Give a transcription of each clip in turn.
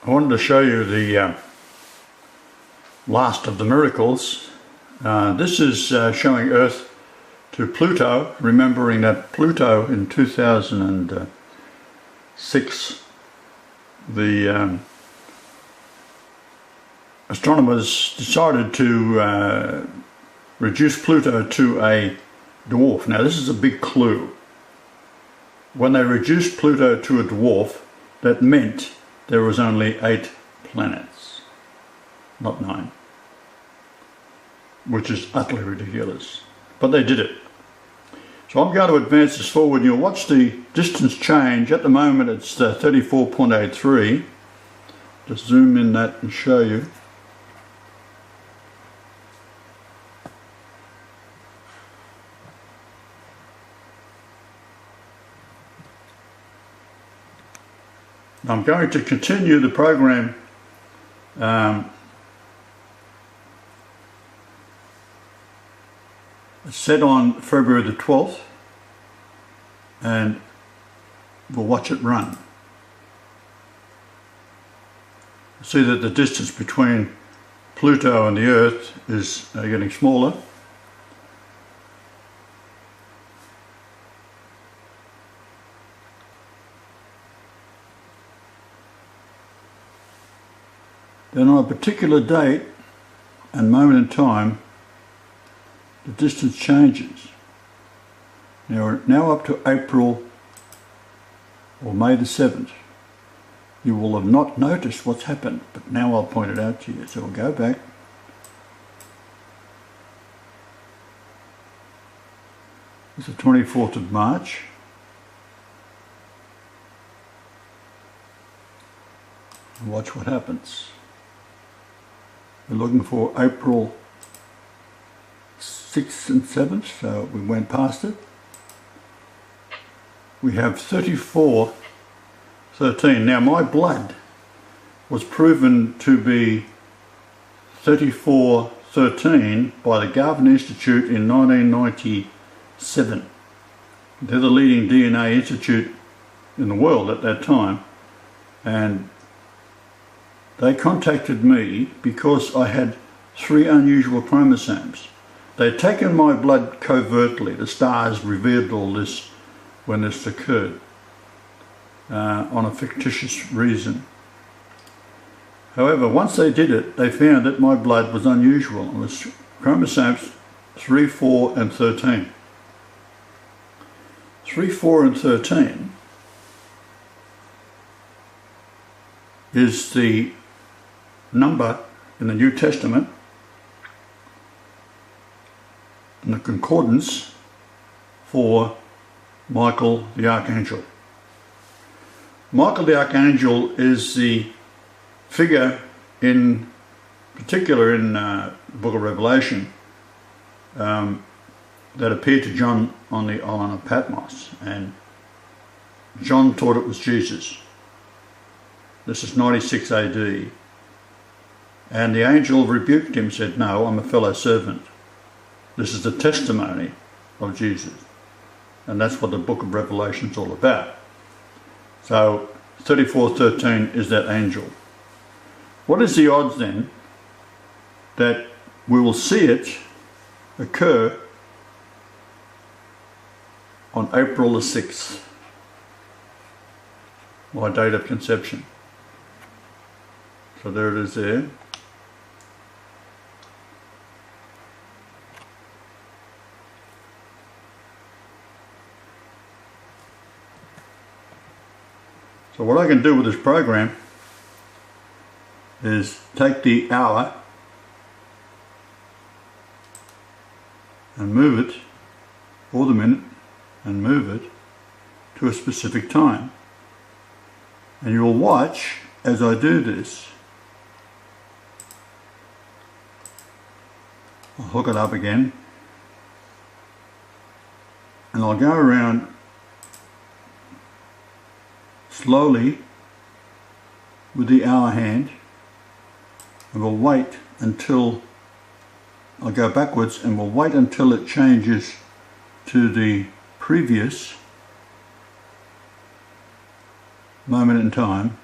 I wanted to show you the last of the miracles. This is showing Earth to Pluto, remembering that Pluto in 2006, the astronomers decided to reduce Pluto to a dwarf. Now this is a big clue. When they reduced Pluto to a dwarf, that meant there was only 8 planets, not 9, which is utterly ridiculous. But they did it. So I'm going to advance this forward. You'll watch the distance change. At the moment it's 34.83. Just zoom in that and show you. I'm going to continue the program set on February the 12th, and we'll watch it run. See that the distance between Pluto and the Earth is getting smaller. Then on a particular date and moment in time, the distance changes. Now we're now up to April or May the 7th. You will have not noticed what's happened, but now I'll point it out to you. So we'll go back. It's the 24th of March. And watch what happens. We're looking for April 6th and 7th, so we went past it. We have 34.13. Now my blood was proven to be 34.13 by the Garvan Institute in 1997. They're the leading DNA institute in the world at that time, and they contacted me because I had 3 unusual chromosomes. They'd taken my blood covertly. The stars revealed all this when this occurred on a fictitious reason. However, once they did it, they found that my blood was unusual. It was chromosomes 3, 4 and 13. 3, 4 and 13 is the number in the New Testament and the concordance for Michael the Archangel. Michael the Archangel is the figure in particular in the book of Revelation that appeared to John on the island of Patmos, and John thought it was Jesus. This is 96 AD. And the angel rebuked him and said, "No, I'm a fellow servant. This is the testimony of Jesus." And that's what the book of Revelation is all about. So 34.13 is that angel. What is the odds then that we will see it occur on April the 6th, my date of conception? So there it is there. So what I can do with this program is take the hour and move it, or the minute, and move it to a specific time. And you will watch as I do this. I'll hook it up again, and I'll go around slowly with the hour hand, and we'll wait until I'll go backwards, and we'll wait until it changes to the previous moment in time,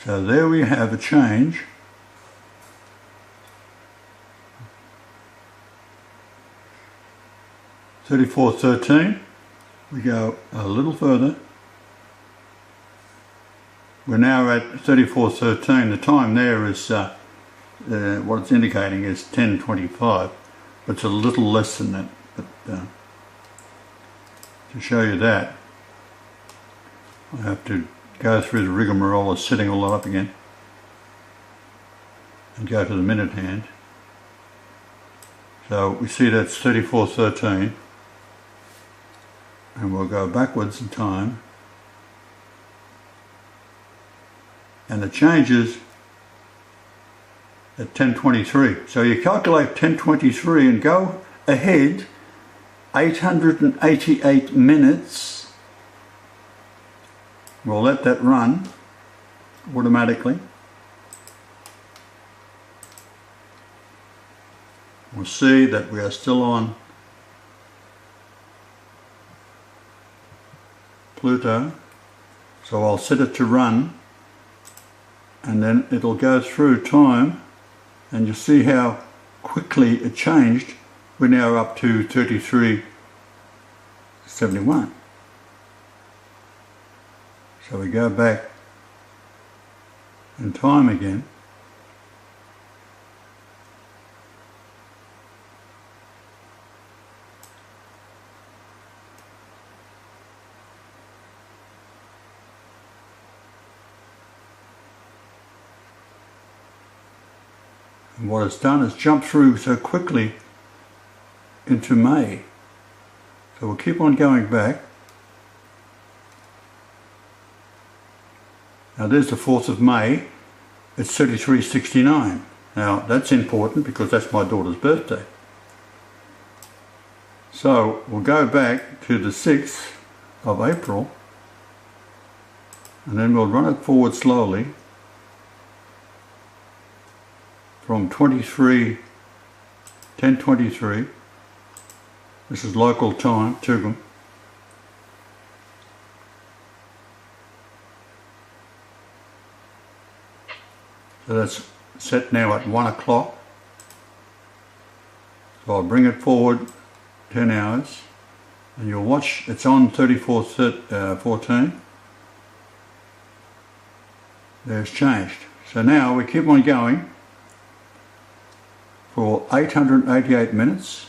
So there we have a change. (3413). We go a little further. We're now at 3413. The time there is what it's indicating is 10:25. It's a little less than that. But to show you that, I have to go through the rigmarole of setting all that up again and go to the minute hand. So we see that's 3413, and we'll go backwards in time, and it changes at 10:23. So you calculate 10:23 and go ahead 888 minutes. We'll let that run automatically. We'll see that we are still on Pluto. So I'll set it to run, and then it'll go through time, and you'll see how quickly it changed. We're now up to 3371. So we go back in time again. And what it's done is jump through so quickly into May. So we'll keep on going back. Now there's the 4th of May, it's 3369. Now that's important because that's my daughter's birthday. So we'll go back to the 6th of April, and then we'll run it forward slowly from 10:23. This is local time, Tugum. So that's set now at 1 o'clock. So I'll bring it forward 10 hours, and you'll watch, it's on 3414. There's changed. So now we keep on going for 888 minutes.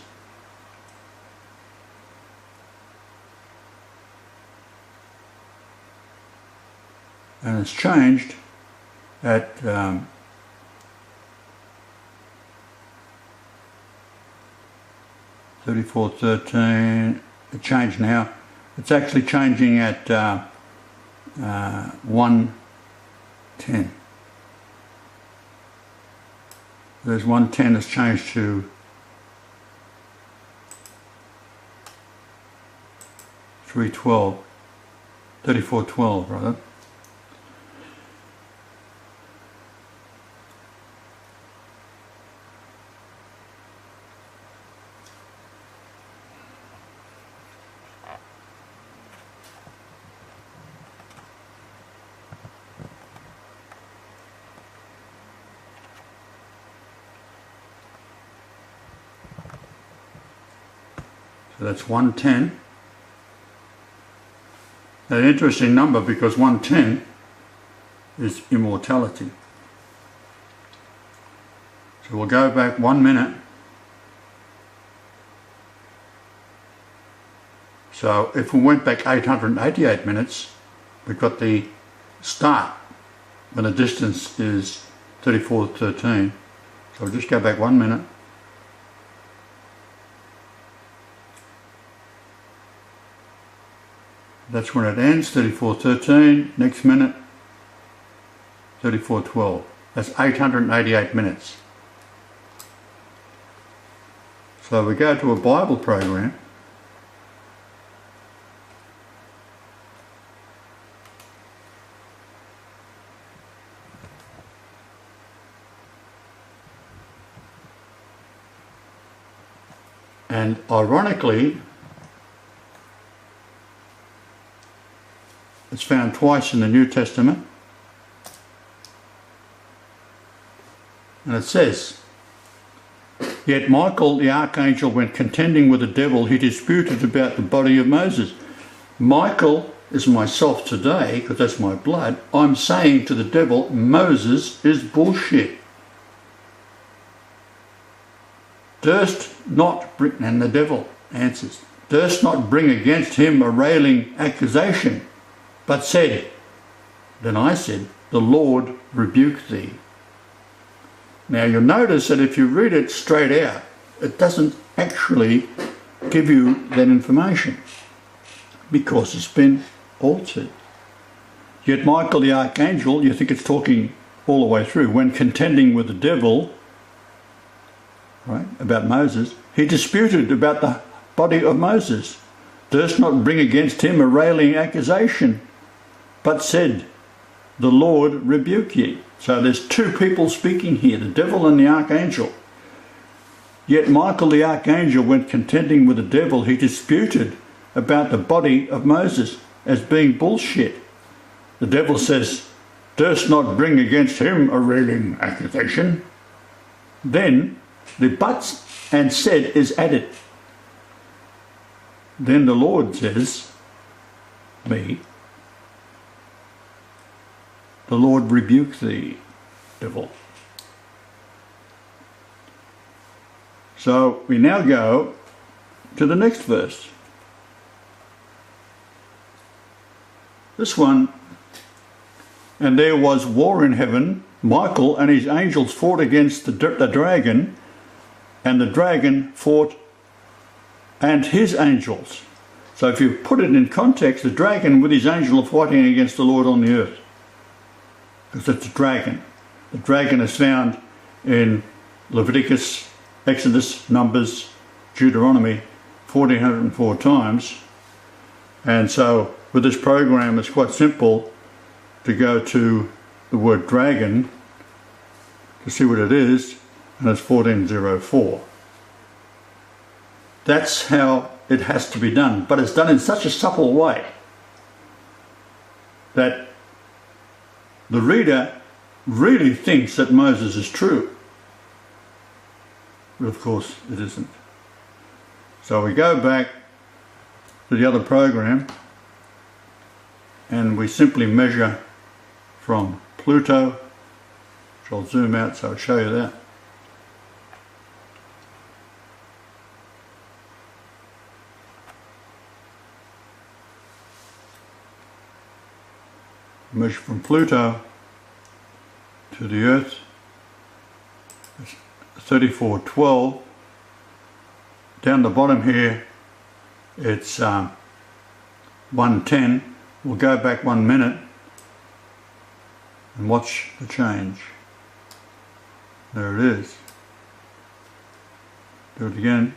And it's changed at 3413. It changed now. It's actually changing at 1:10. There's 1:10 has changed to 3:12, 34:12 rather. So that's 110. An interesting number because 110 is immortality. So we'll go back 1 minute. So if we went back 888 minutes, we've got the start when the distance is 3413. So we'll just go back 1 minute. That's when it ends, 3413. Next minute, 3412. That's 888 minutes. So we go to a Bible program. And ironically, it's found twice in the New Testament. And it says, "Yet Michael the archangel, when contending with the devil, he disputed about the body of Moses." Michael is myself today, because that's my blood. I'm saying to the devil, Moses is bullshit. Durst not bring, and the devil answers, "Durst not bring against him a railing accusation, but said," then I said, "The Lord rebuke thee." Now you'll notice that if you read it straight out, it doesn't actually give you that information, because it's been altered. "Yet Michael the archangel," you think it's talking all the way through, "when contending with the devil," right, about Moses, "he disputed about the body of Moses, durst not bring against him a railing accusation, but said, The Lord rebuke ye." So there's two people speaking here, the devil and the archangel. "Yet Michael the archangel, when contending with the devil, he disputed about the body of Moses as being bullshit." The devil says, "Durst not bring against him a railing accusation." Then the "but" and "said" is added. Then the Lord says, me, "The Lord rebuke thee, devil." So we now go to the next verse. This one, "And there was war in heaven. Michael and his angels fought against the dragon, and the dragon fought and his angels." So if you put it in context, the dragon with his angel are fighting against the Lord on the earth, because it's a dragon. The dragon is found in Leviticus, Exodus, Numbers, Deuteronomy 1404 times. And so with this program, it's quite simple to go to the word dragon to see what it is, and it's 1404. That's how it has to be done, but it's done in such a subtle way that the reader really thinks that Moses is true, but of course it isn't. So we go back to the other program and we simply measure from Pluto, which I'll zoom out so I'll show you that. Measure from Pluto to the Earth, 3412. Down the bottom here, it's 110. We'll go back 1 minute and watch the change. There it is. Do it again.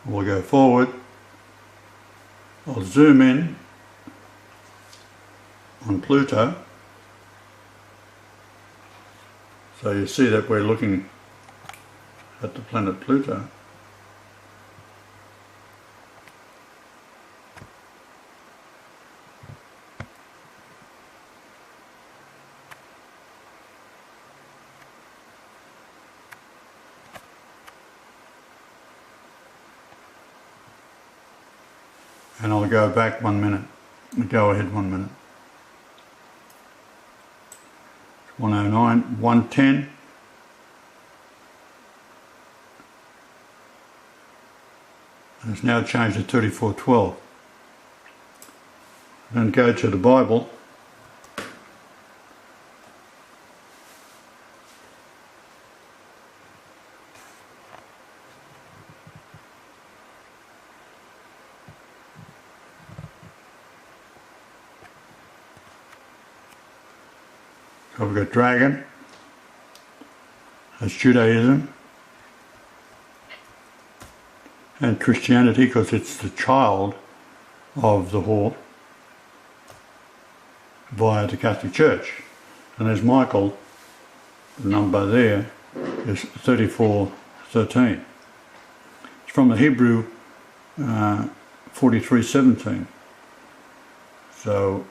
We'll go forward. I'll zoom in on Pluto. So you see that we're looking at the planet Pluto. And I'll go back 1 minute. Go ahead 1 minute. 109, 110. And it's now changed to 3412. Then go to the Bible. So we've got dragon, that's Judaism, and Christianity, because it's the child of the whore via the Catholic Church. And there's Michael, the number there is 3413. It's from the Hebrew 4317. So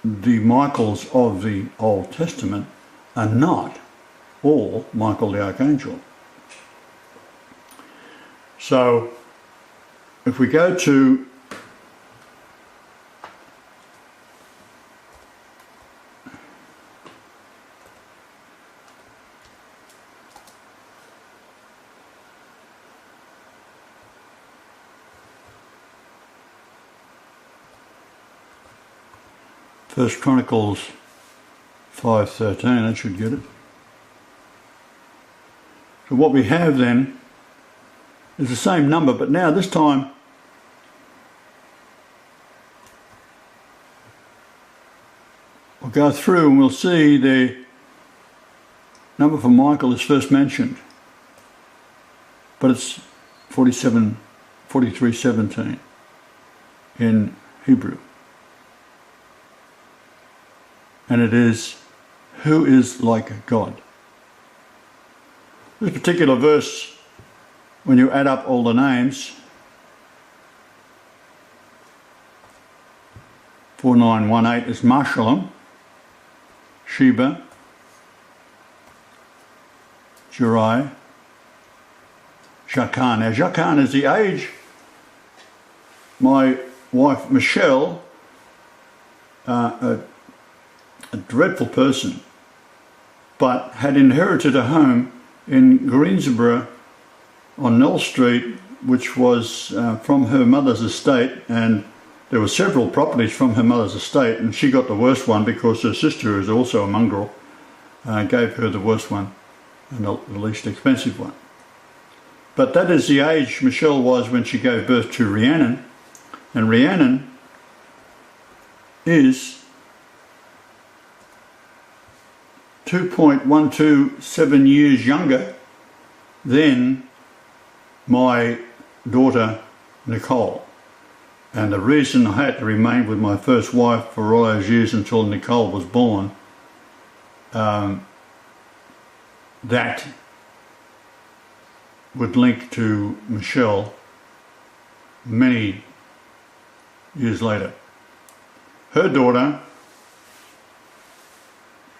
the Michaels of the Old Testament are not all Michael the Archangel. So if we go to First Chronicles 5:13, that should get it. So what we have then is the same number, but now this time we'll go through and we'll see the number for Michael is first mentioned, but it's 43:17 in Hebrew. And it is, who is like God? This particular verse, when you add up all the names, 4918 is Marshalom, Sheba, Jerai, Jachan. Now Jachan is the age. My wife Michelle, a dreadful person, but had inherited a home in Greensboro on Knoll Street, which was from her mother's estate, and there were several properties from her mother's estate, and she got the worst one because her sister, who is also a mongrel, gave her the worst one and the least expensive one. But that is the age Michelle was when she gave birth to Rhiannon, and Rhiannon is 2.127 years younger than my daughter Nicole. And the reason I had to remain with my first wife for all those years until Nicole was born, that would link to Michelle many years later. Her daughter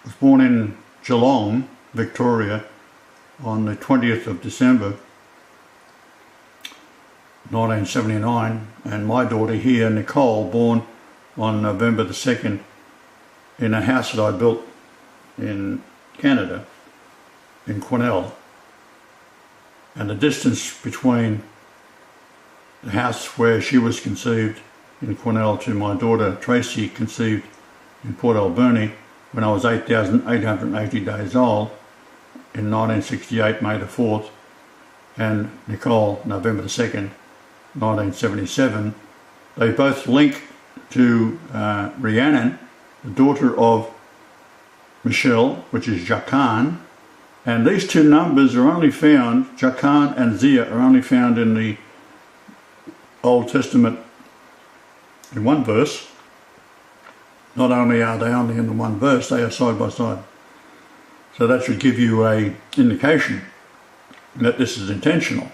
was born in Geelong, Victoria, on the 20th of December 1979, and my daughter here, Nicole, born on November the 2nd in a house that I built in Canada, in Quesnel. And the distance between the house where she was conceived in Quesnel to my daughter Tracy, conceived in Port Alberni when I was 8,880 days old in 1968, May the 4th, and Nicole, November the 2nd, 1977. They both link to Rhiannon, the daughter of Michelle, which is Jachan, and these two numbers are only found, Jachan and Zia, are only found in the Old Testament in one verse. Not only are they only in the one verse, they are side by side. So that should give you an indication that this is intentional.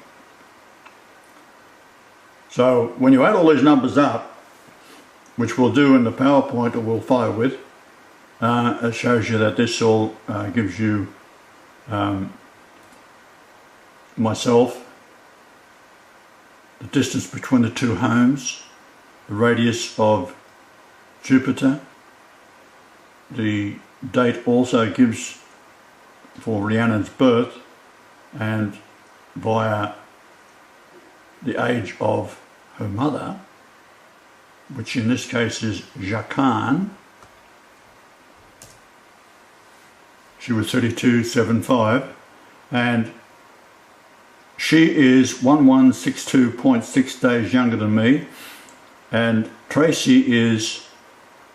So when you add all these numbers up, which we'll do in the PowerPoint or we'll fire with, it shows you that this all gives you myself, the distance between the two homes, the radius of Jupiter. The date also gives for Rhiannon's birth, and via the age of her mother, which in this case is Jachan. She was 32.75, and she is 1162.6 days younger than me, and Tracy is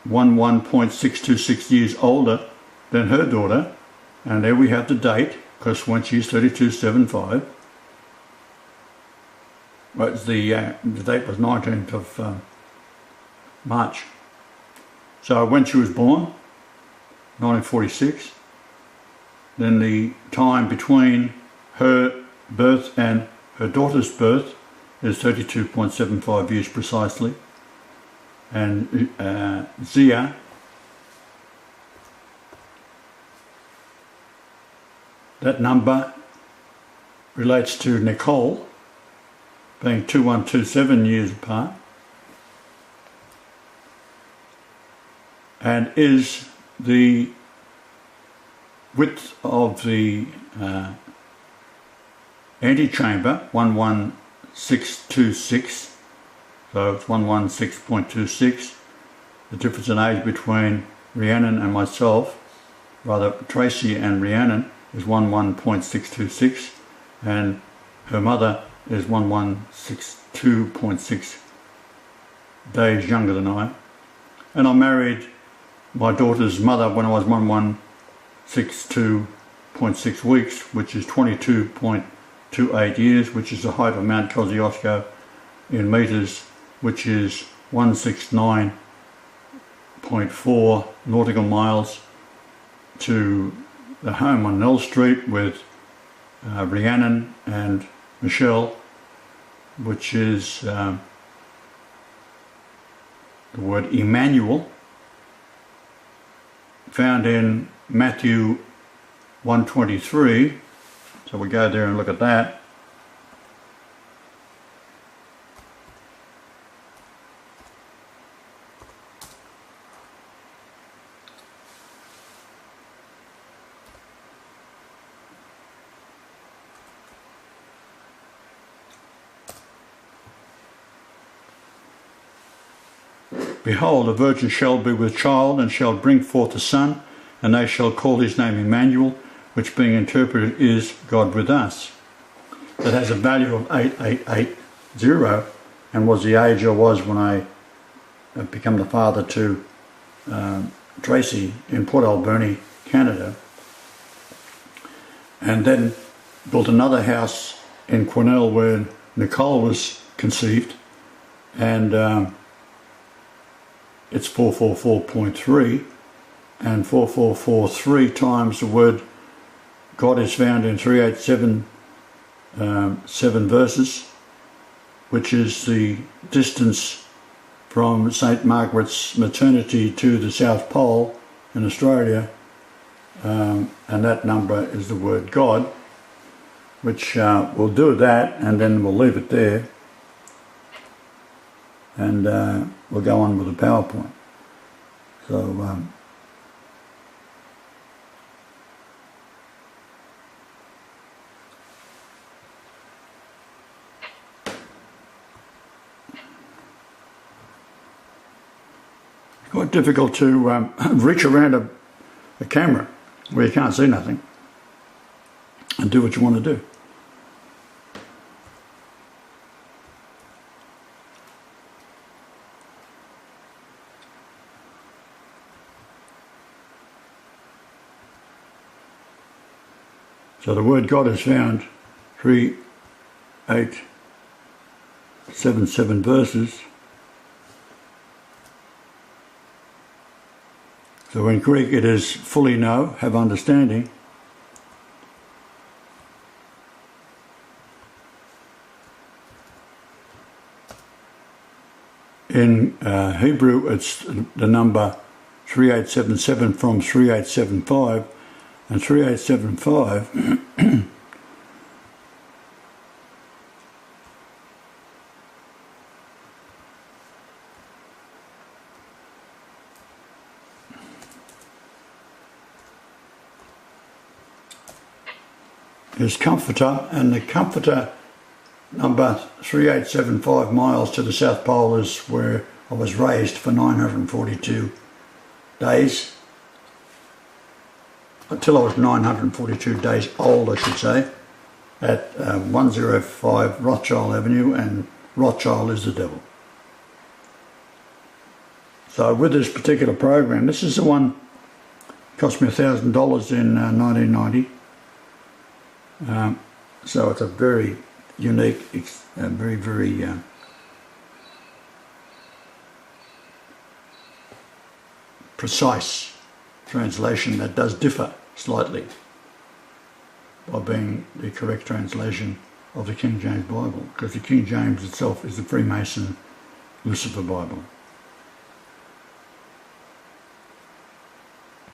11.626 years older than her daughter. And there we have the date, because when she's 32.75, well, the date was 19th of March. So when she was born, 1946, then the time between her birth and her daughter's birth is 32.75 years precisely. and Zia. That number relates to Nicole, being 2127 years apart, and is the width of the antechamber, 11626, so it's 116.26. The difference in age between Rhiannon and myself, rather Tracy and Rhiannon, is 11.626, and her mother is 1162.6 days younger than I. And I married my daughter's mother when I was 1162.6 weeks, which is 22.28 years, which is the height of Mount Kosciuszko in metres, which is 169.4 nautical miles, to the home on Nell Street with Rhiannon and Michelle, which is the word Emmanuel, found in Matthew 1:23. So we go there and look at that. Behold, a virgin shall be with child, and shall bring forth a son, and they shall call his name Emmanuel, which being interpreted is God with us. That has a value of 8880, and was the age I was when I became the father to Tracy in Port Alberni, Canada. And then built another house in Quesnel where Nicole was conceived, and it's 444.3, and 4443 times the word God is found in 387 7 verses, which is the distance from St. Margaret's maternity to the South Pole in Australia, and that number is the word God, which we'll do that and then we'll leave it there, and we'll go on with the PowerPoint. So it's quite difficult to reach around a camera where you can't see nothing and do what you want to do. So the word God is found 3877 verses. So in Greek it is fully know, have understanding. In Hebrew it's the number 3877 from 3875, and 3875 is comforter, and the comforter number 3875 miles to the South Pole is where I was raised for 942 days. Until I was 942 days old, I should say, at 105 Rothschild Avenue, and Rothschild is the devil. So with this particular program, this is the one cost me $1,000 in 1990. So it's a very unique, very precise translation that does differ slightly by being the correct translation of the King James Bible, because the King James itself is the Freemason Lucifer Bible.